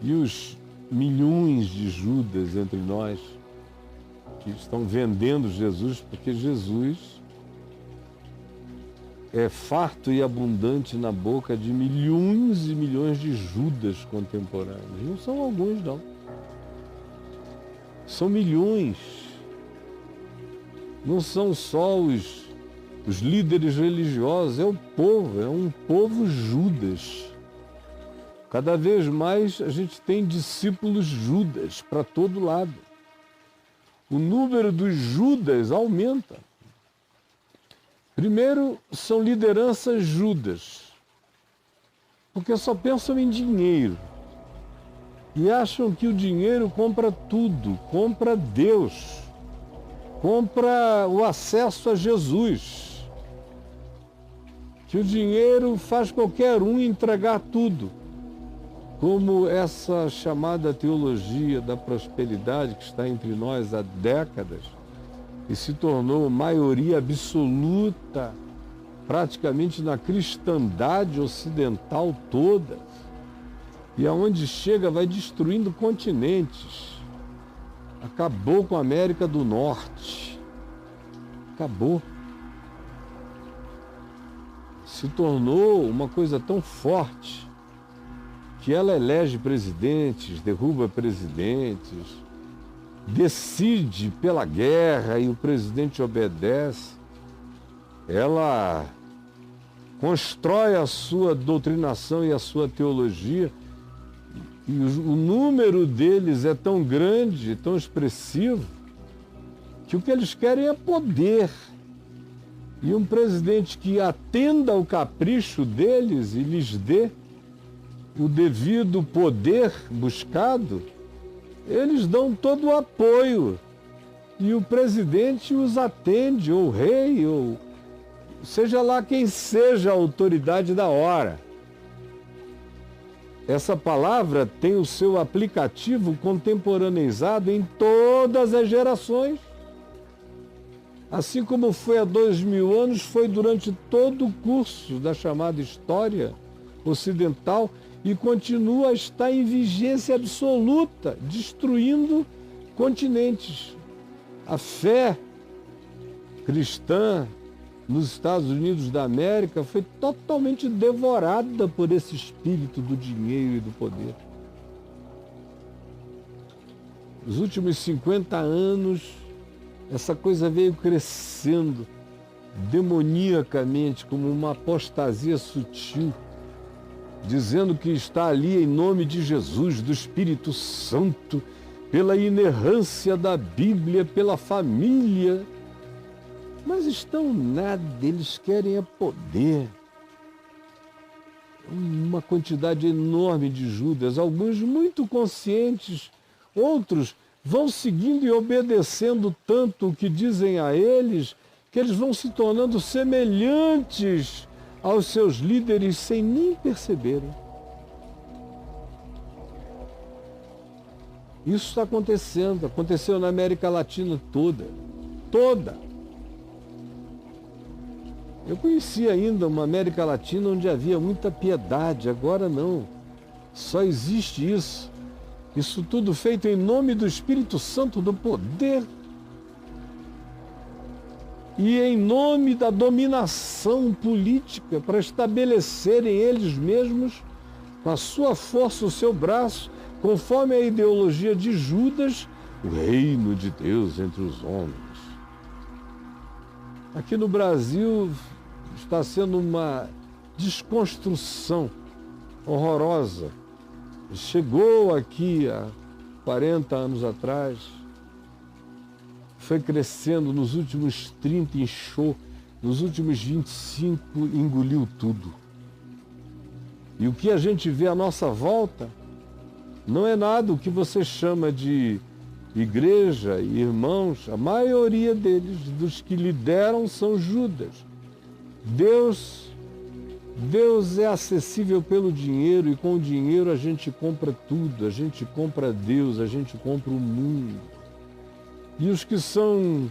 E os milhões de Judas entre nós que estão vendendo Jesus, porque Jesus é farto e abundante na boca de milhões e milhões de Judas contemporâneos. Não são alguns, não. São milhões. Não são só os líderes religiosos, é o povo, é um povo Judas. Cada vez mais a gente tem discípulos Judas para todo lado. O número dos Judas aumenta. Primeiro, são lideranças Judas, porque só pensam em dinheiro e acham que o dinheiro compra tudo, compra Deus, compra o acesso a Jesus, que o dinheiro faz qualquer um entregar tudo, como essa chamada teologia da prosperidade que está entre nós há décadas e se tornou maioria absoluta praticamente na cristandade ocidental toda, e aonde chega vai destruindo continentes. Acabou com a América do Norte. Acabou. Se tornou uma coisa tão forte que ela elege presidentes, derruba presidentes, decide pela guerra e o presidente obedece. Ela constrói a sua doutrinação e a sua teologia, e o número deles é tão grande, tão expressivo, que o que eles querem é poder. E um presidente que atenda ao capricho deles e lhes dê o devido poder buscado, eles dão todo o apoio. E o presidente os atende, ou o rei, ou seja lá quem seja a autoridade da hora. Essa palavra tem o seu aplicativo contemporaneizado em todas as gerações. Assim como foi há 2000 anos, foi durante todo o curso da chamada história ocidental e continua a estar em vigência absoluta, destruindo continentes. A fé cristã nos Estados Unidos da América foi totalmente devorada por esse espírito do dinheiro e do poder. Nos últimos 50 anos, essa coisa veio crescendo demoniacamente, como uma apostasia sutil, dizendo que está ali em nome de Jesus, do Espírito Santo, pela inerrância da Bíblia, pela família. Mas estão nada, eles querem é poder. Uma quantidade enorme de Judas, alguns muito conscientes, outros vão seguindo e obedecendo tanto o que dizem a eles, que eles vão se tornando semelhantes aos seus líderes sem nem perceberem. Isso está acontecendo, aconteceu na América Latina toda. Eu conheci ainda uma América Latina onde havia muita piedade, agora não. Só existe isso. Isso tudo feito em nome do Espírito Santo, do poder. E em nome da dominação política, para estabelecerem eles mesmos, com a sua força, o seu braço, conforme a ideologia de Judas, o reino de Deus entre os homens. Aqui no Brasil está sendo uma desconstrução horrorosa. Chegou aqui há 40 anos atrás, foi crescendo nos últimos 30, inchou, nos últimos 25 engoliu tudo. E o que a gente vê à nossa volta não é nada o que você chama de igreja e irmãos. A maioria deles, dos que lideram, são Judas. Deus é acessível pelo dinheiro, e com o dinheiro a gente compra tudo, a gente compra Deus, a gente compra o mundo. E os que são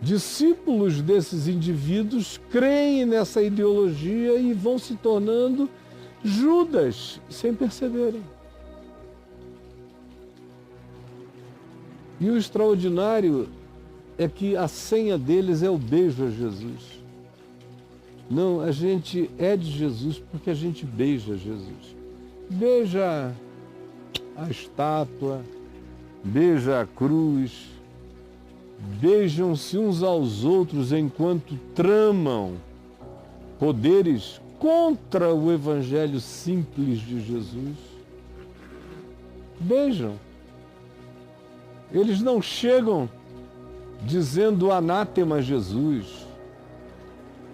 discípulos desses indivíduos creem nessa ideologia e vão se tornando Judas sem perceberem. E o extraordinário é que a senha deles é o beijo a Jesus. Não, a gente é de Jesus porque a gente beija Jesus. Beija a estátua, beija a cruz, beijam-se uns aos outros enquanto tramam poderes contra o evangelho simples de Jesus. Beijam. Eles não chegam dizendo anátema a Jesus.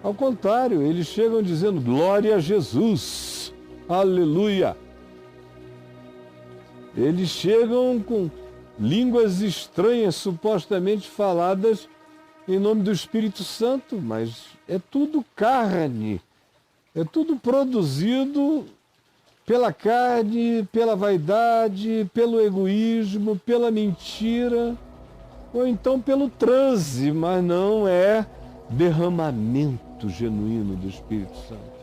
Ao contrário, eles chegam dizendo glória a Jesus, aleluia. Eles chegam com línguas estranhas supostamente faladas em nome do Espírito Santo, mas é tudo carne, é tudo produzido pela carne, pela vaidade, pelo egoísmo, pela mentira, ou então pelo transe, mas não é derramamento genuíno do Espírito Santo.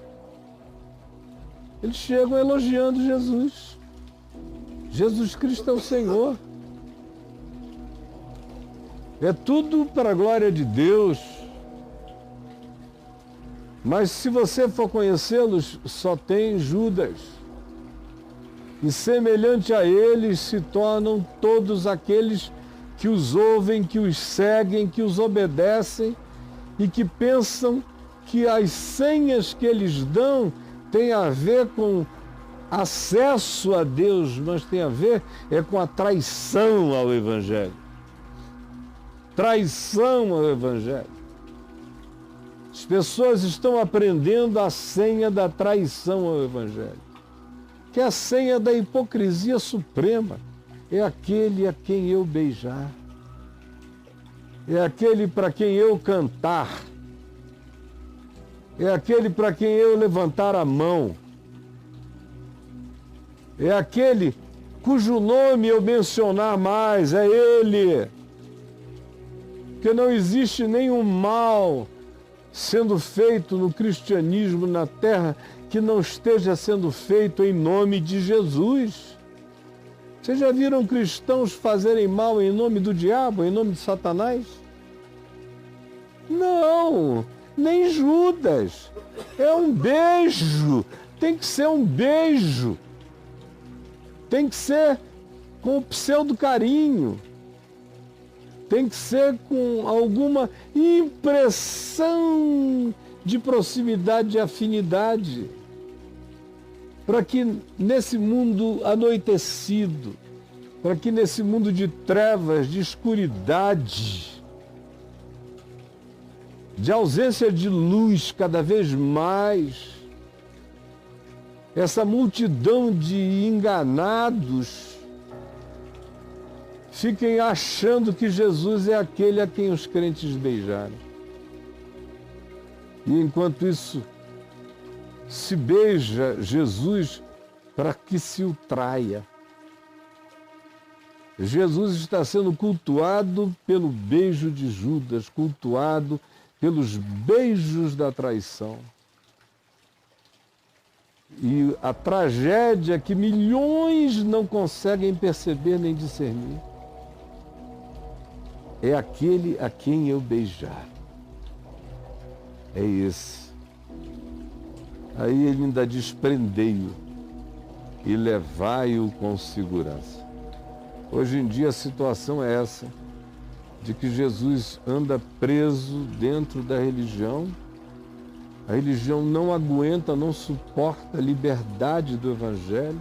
Eles chegam elogiando Jesus. Jesus Cristo é o Senhor. É tudo para a glória de Deus. Mas se você for conhecê-los, só tem Judas. E semelhante a eles se tornam todos aqueles que os ouvem, que os seguem, que os obedecem e que pensam que as senhas que eles dão têm a ver com acesso a Deus, mas tem a ver com a traição ao Evangelho. Traição ao Evangelho. As pessoas estão aprendendo a senha da traição ao Evangelho, que é a senha da hipocrisia suprema. É aquele a quem eu beijar. É aquele para quem eu cantar. É aquele para quem eu levantar a mão. É aquele cujo nome eu mencionar mais, é ele. Porque não existe nenhum mal sendo feito no cristianismo na terra que não esteja sendo feito em nome de Jesus. Vocês já viram cristãos fazerem mal em nome do diabo, em nome de Satanás? Não, nem Judas. É um beijo, tem que ser um beijo. Tem que ser com o pseudo carinho. Tem que ser com alguma impressão de proximidade, de afinidade. Para que nesse mundo anoitecido, para que nesse mundo de trevas, de escuridade, de ausência de luz cada vez mais, essa multidão de enganados fiquem achando que Jesus é aquele a quem os crentes beijaram. E enquanto isso, se beija Jesus para que se o traia. Jesus está sendo cultuado pelo beijo de Judas, cultuado pelos beijos da traição. E a tragédia que milhões não conseguem perceber nem discernir é aquele a quem eu beijar. É esse. Aí ele ainda diz: prendei-o e levai-o com segurança. Hoje em dia a situação é essa, de que Jesus anda preso dentro da religião. A religião não aguenta, não suporta a liberdade do Evangelho,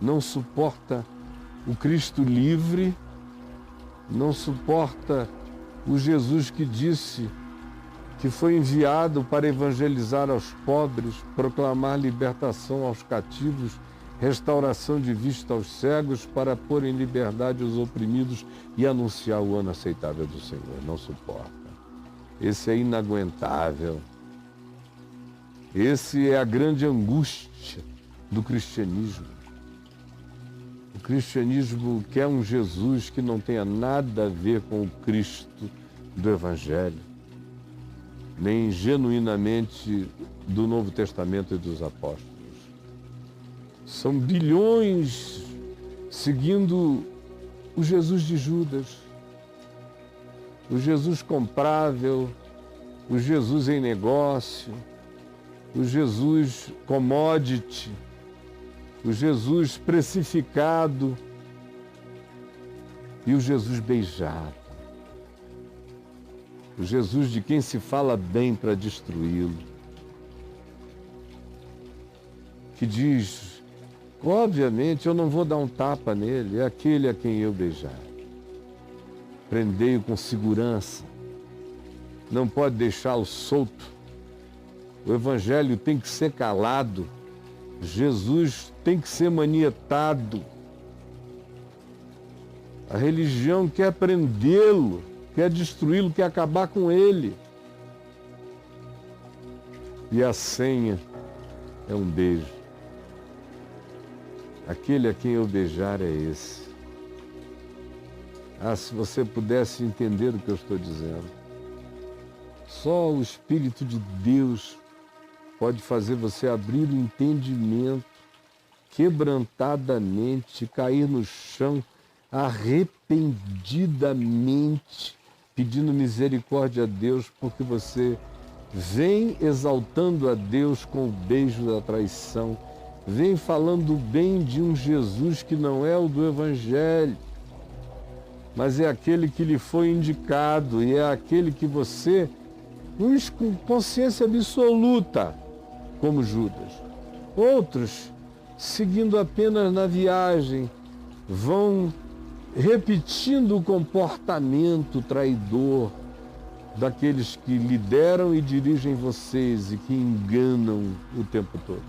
não suporta o Cristo livre, não suporta o Jesus que disse que foi enviado para evangelizar aos pobres, proclamar libertação aos cativos, restauração de vista aos cegos, para pôr em liberdade os oprimidos e anunciar o ano aceitável do Senhor. Não suporta. Esse é inaguentável. Esse é a grande angústia do cristianismo. O cristianismo quer um Jesus que não tenha nada a ver com o Cristo do Evangelho, nem genuinamente do Novo Testamento e dos apóstolos. São bilhões seguindo o Jesus de Judas, o Jesus comprável, o Jesus em negócio, o Jesus commodity, o Jesus precificado e o Jesus beijado. O Jesus de quem se fala bem para destruí-lo. Que diz, obviamente eu não vou dar um tapa nele, é aquele a quem eu beijar. Prendei-o com segurança, não pode deixá-lo solto. O Evangelho tem que ser calado, Jesus tem que ser manietado. A religião quer prendê-lo, quer destruí-lo, quer acabar com ele. E a senha é um beijo. Aquele a quem eu beijar é esse. Ah, se você pudesse entender o que eu estou dizendo. Só o Espírito de Deus pode fazer você abrir o entendimento, quebrantadamente, cair no chão, arrependidamente, pedindo misericórdia a Deus, porque você vem exaltando a Deus com o beijo da traição, vem falando bem de um Jesus que não é o do Evangelho, mas é aquele que lhe foi indicado e é aquele que você, com consciência absoluta, como Judas. Outros, seguindo apenas na viagem, vão repetindo o comportamento traidor daqueles que lideram e dirigem vocês e que enganam o tempo todo.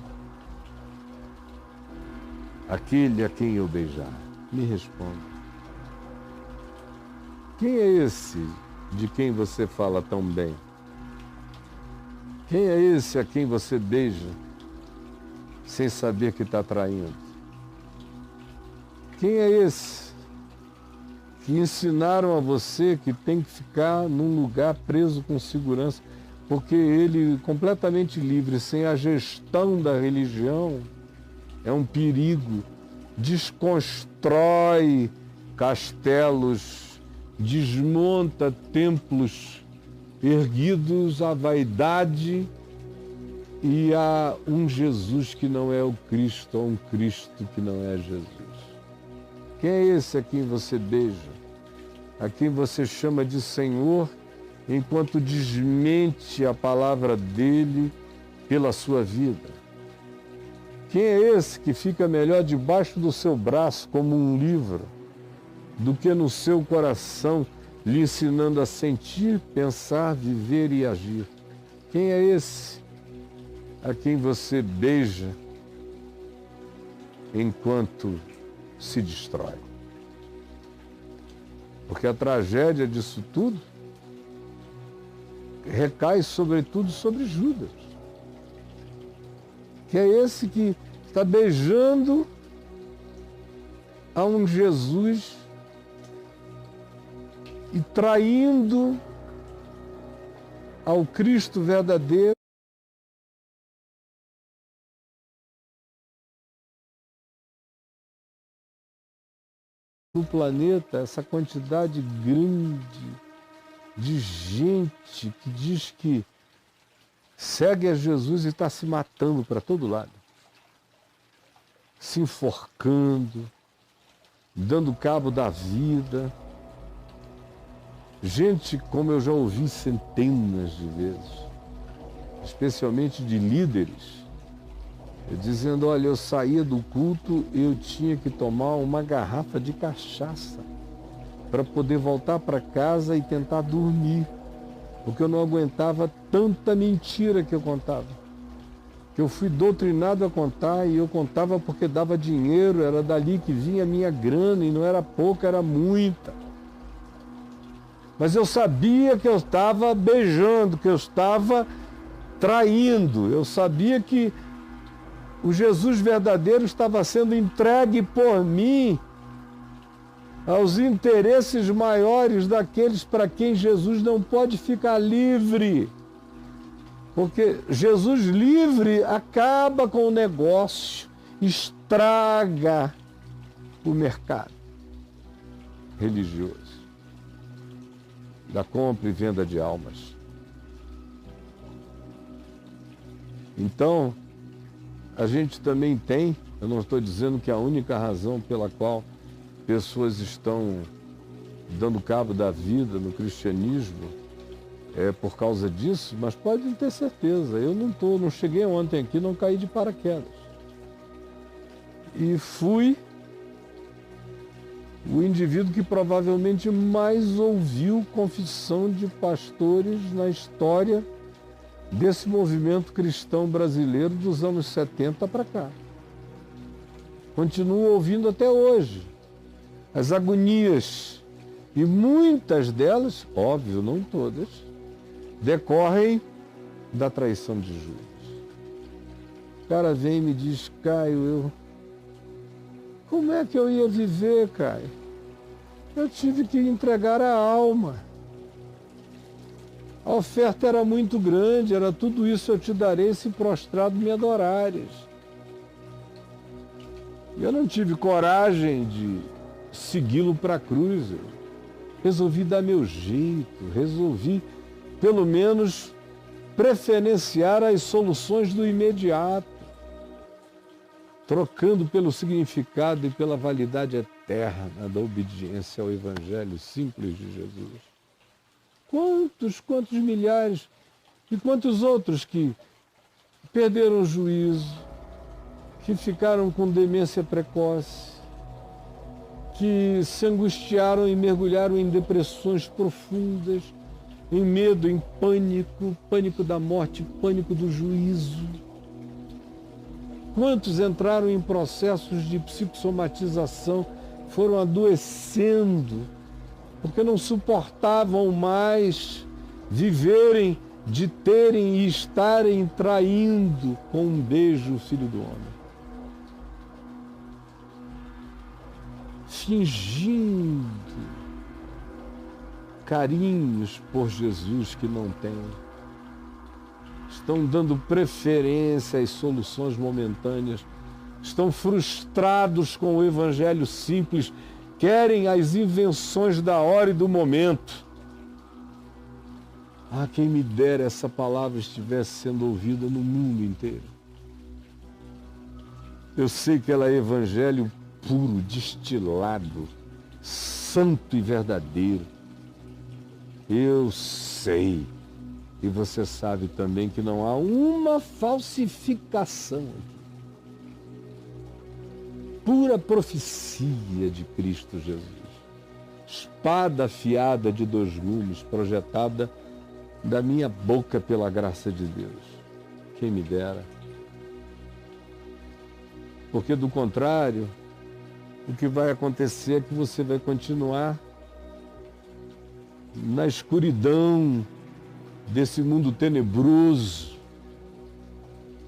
Aquele a quem eu beijar, me responda. Quem é esse de quem você fala tão bem? Quem é esse a quem você beija sem saber que está traindo? Quem é esse que ensinaram a você que tem que ficar num lugar preso com segurança, porque ele, completamente livre, sem a gestão da religião, é um perigo, desconstrói castelos, desmonta templos erguidos à vaidade e a um Jesus que não é o Cristo, a um Cristo que não é Jesus. Quem é esse a quem você beija? A quem você chama de Senhor, enquanto desmente a palavra dele pela sua vida? Quem é esse que fica melhor debaixo do seu braço como um livro, do que no seu coração, lhe ensinando a sentir, pensar, viver e agir? Quem é esse a quem você beija enquanto se destrói? Porque a tragédia disso tudo recai sobretudo sobre Judas, que é esse que está beijando a um Jesus e traindo ao Cristo verdadeiro. No planeta, essa quantidade grande de gente que diz que segue a Jesus e está se matando para todo lado, se enforcando, dando cabo da vida. Gente, como eu já ouvi centenas de vezes, especialmente de líderes, dizendo, olha, eu saía do culto, eu tinha que tomar uma garrafa de cachaça para poder voltar para casa e tentar dormir, porque eu não aguentava tanta mentira que eu contava. Que eu fui doutrinado a contar e eu contava porque dava dinheiro, era dali que vinha a minha grana e não era pouca, era muita. Mas eu sabia que eu estava beijando, que eu estava traindo, eu sabia que o Jesus verdadeiro estava sendo entregue por mim aos interesses maiores daqueles para quem Jesus não pode ficar livre. Porque Jesus livre acaba com o negócio, estraga o mercado. religioso, da compra e venda de almas. Então, a gente também tem, eu não estou dizendo que a única razão pela qual pessoas estão dando cabo da vida no cristianismo é por causa disso, mas podem ter certeza, eu não cheguei ontem aqui, não caí de paraquedas. E fui o indivíduo que provavelmente mais ouviu confissão de pastores na história desse movimento cristão brasileiro dos anos 70 para cá. Continuo ouvindo até hoje as agonias, e muitas delas, óbvio, não todas, decorrem da traição de Judas. O cara vem e me diz: Caio, como é que eu ia viver, Caio? Eu tive que entregar a alma. A oferta era muito grande, era tudo isso eu te darei se prostrado me adorares. Eu não tive coragem de segui-lo para a cruz. Eu resolvi dar meu jeito, resolvi pelo menos preferenciar as soluções do imediato, trocando pelo significado e pela validade eterna da obediência ao Evangelho simples de Jesus. Quantos milhares e quantos outros que perderam o juízo, que ficaram com demência precoce, que se angustiaram e mergulharam em depressões profundas, em medo, em pânico, pânico da morte, pânico do juízo. Quantos entraram em processos de psicossomatização, foram adoecendo, porque não suportavam mais viverem, de terem e estarem traindo com um beijo o Filho do Homem. Fingindo carinhos por Jesus que não têm. Estão dando preferência às soluções momentâneas. Estão frustrados com o Evangelho simples. Querem as invenções da hora e do momento. Ah, quem me dera essa palavra estivesse sendo ouvida no mundo inteiro. Eu sei que ela é Evangelho puro, destilado, santo e verdadeiro. Eu sei, e você sabe também que não há uma falsificação aqui. Pura profecia de Cristo Jesus. Espada afiada de 2 gumes, projetada da minha boca pela graça de Deus. Quem me dera. Porque do contrário, o que vai acontecer é que você vai continuar na escuridão desse mundo tenebroso,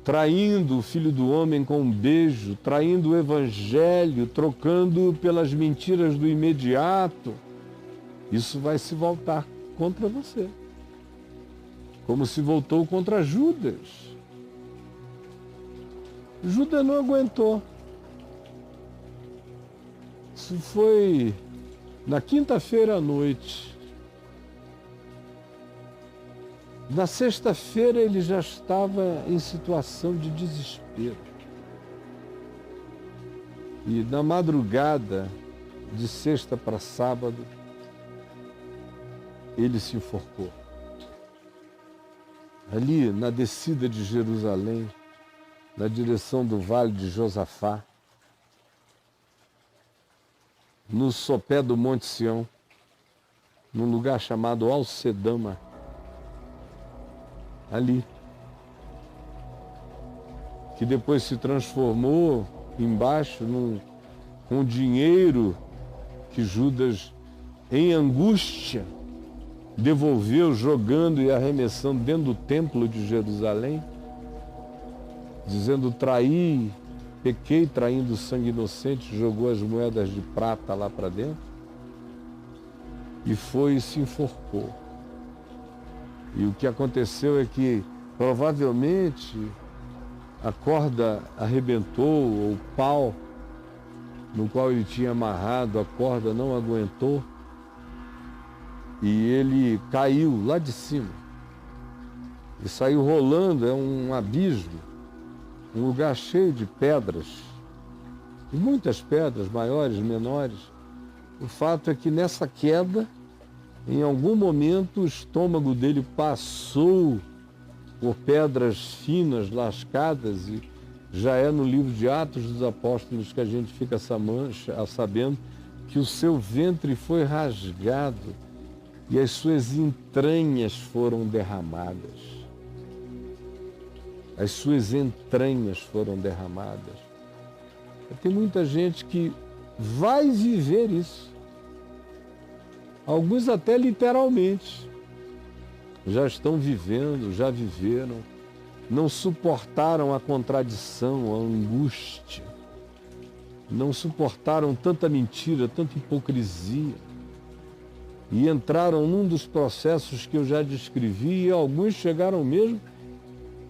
traindo o Filho do Homem com um beijo, traindo o Evangelho, trocando pelas mentiras do imediato. Isso vai se voltar contra você, como se voltou contra Judas. Judas não aguentou. Isso foi na quinta-feira à noite. Na sexta-feira ele já estava em situação de desespero. E na madrugada de sexta para sábado, ele se enforcou. Ali na descida de Jerusalém, na direção do Vale de Josafá, no sopé do Monte Sião, num lugar chamado Alcedama, ali, que depois se transformou embaixo com o dinheiro que Judas, em angústia, devolveu, jogando e arremessando dentro do templo de Jerusalém, dizendo: traí, pequei traindo o sangue inocente, jogou as moedas de prata lá para dentro e foi e se enforcou. E o que aconteceu é que, provavelmente, a corda arrebentou, ou o pau no qual ele tinha amarrado, a corda não aguentou e ele caiu lá de cima. E saiu rolando, é um abismo, um lugar cheio de pedras, e muitas pedras, maiores, menores. O fato é que nessa queda, em algum momento, o estômago dele passou por pedras finas, lascadas, e já é no livro de Atos dos Apóstolos que a gente fica sabendo que o seu ventre foi rasgado e as suas entranhas foram derramadas. As suas entranhas foram derramadas. Tem muita gente que vai viver isso. Alguns até literalmente. Já estão vivendo, já viveram. Não suportaram a contradição, a angústia. Não suportaram tanta mentira, tanta hipocrisia. E entraram num dos processos que eu já descrevi, e alguns chegaram mesmo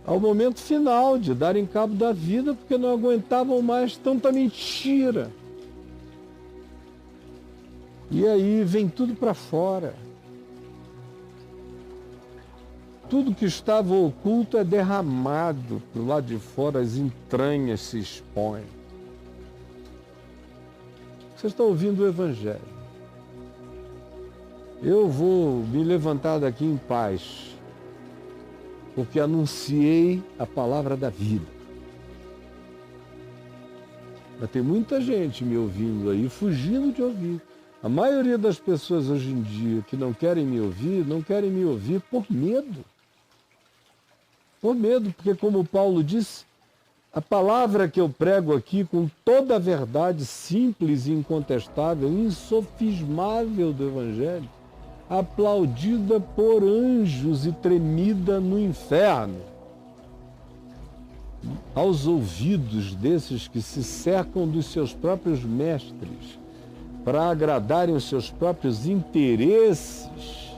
ao momento final de darem cabo da vida porque não aguentavam mais tanta mentira. E aí vem tudo para fora. Tudo que estava oculto é derramado do lado de fora, as entranhas se expõem. Vocês estão ouvindo o Evangelho. Eu vou me levantar daqui em paz, porque anunciei a palavra da vida. Mas tem muita gente me ouvindo aí, fugindo de ouvir. A maioria das pessoas hoje em dia que não querem me ouvir por medo. Por medo, porque como Paulo disse, a palavra que eu prego aqui com toda a verdade simples e incontestável, insofismável do Evangelho, aplaudida por anjos e tremida no inferno, aos ouvidos desses que se cercam dos seus próprios mestres para agradarem os seus próprios interesses,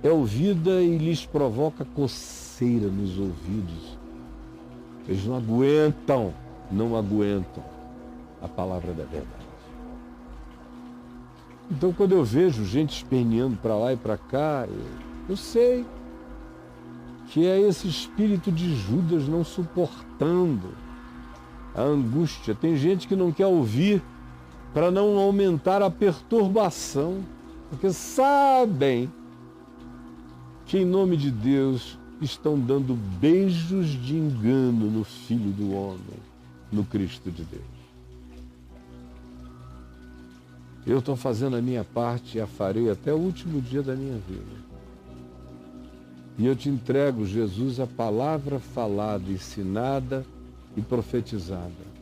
é ouvida e lhes provoca coceira nos ouvidos. Eles não aguentam a palavra da verdade. Então, quando eu vejo gente esperneando para lá e para cá, eu sei que é esse espírito de Judas não suportando a angústia. Tem gente que não quer ouvir para não aumentar a perturbação, porque sabem que, em nome de Deus, estão dando beijos de engano no Filho do Homem, no Cristo de Deus. Eu estou fazendo a minha parte e a farei até o último dia da minha vida. E eu te entrego, Jesus, a palavra falada, ensinada e profetizada.